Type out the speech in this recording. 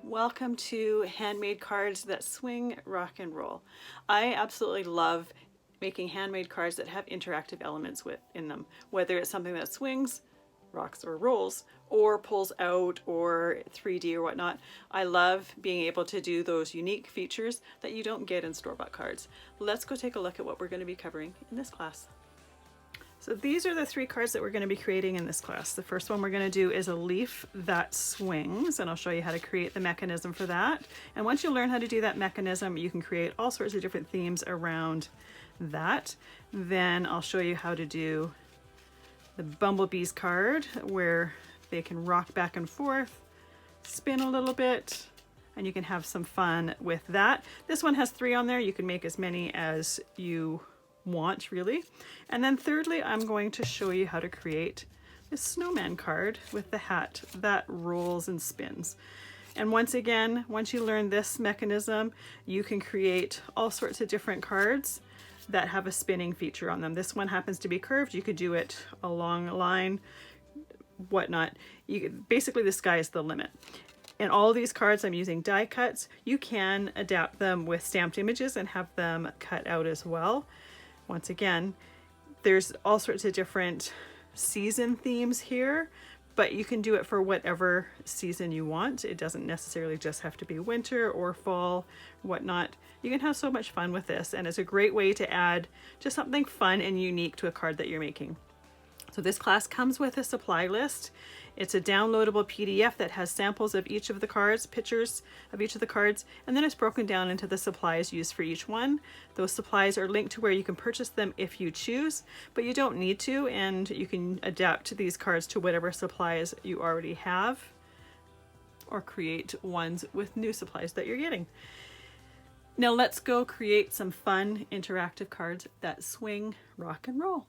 Welcome to Handmade Cards that swing, rock, and roll. I absolutely love making handmade cards that have interactive elements in them, whether it's something that swings, rocks, or rolls, or pulls out, or 3D or whatnot. I love being able to do those unique features that you don't get in store-bought cards. Let's go take a look at what we're going to be covering in this class. So these are the 3 cards that we're going to be creating in this class. The first one we're going to do is a leaf that swings, and I'll show you how to create the mechanism for that. And once you learn how to do that mechanism, you can create all sorts of different themes around that. Then I'll show you how to do the bumblebees card, where they can rock back and forth, spin a little bit, and you can have some fun with that. This one has 3 on there. You can make as many as you want, really. And then thirdly, I'm going to show you how to create this snowman card with the hat that rolls and spins. And once again, once you learn this mechanism, you can create all sorts of different cards that have a spinning feature on them. This one happens to be curved. You could do it along a line, whatnot. Basically, the sky is the limit. In all these cards, I'm using die cuts. You can adapt them with stamped images and have them cut out as well. Once again, there's all sorts of different season themes here, but you can do it for whatever season you want. It doesn't necessarily just have to be winter or fall, whatnot. You can have so much fun with this, and it's a great way to add just something fun and unique to a card that you're making. So this class comes with a supply list. It's a downloadable PDF that has samples of each of the cards, pictures of each of the cards, and then it's broken down into the supplies used for each one. Those supplies are linked to where you can purchase them if you choose, but you don't need to, and you can adapt these cards to whatever supplies you already have, or create ones with new supplies that you're getting. Now let's go create some fun interactive cards that swing, rock, and roll.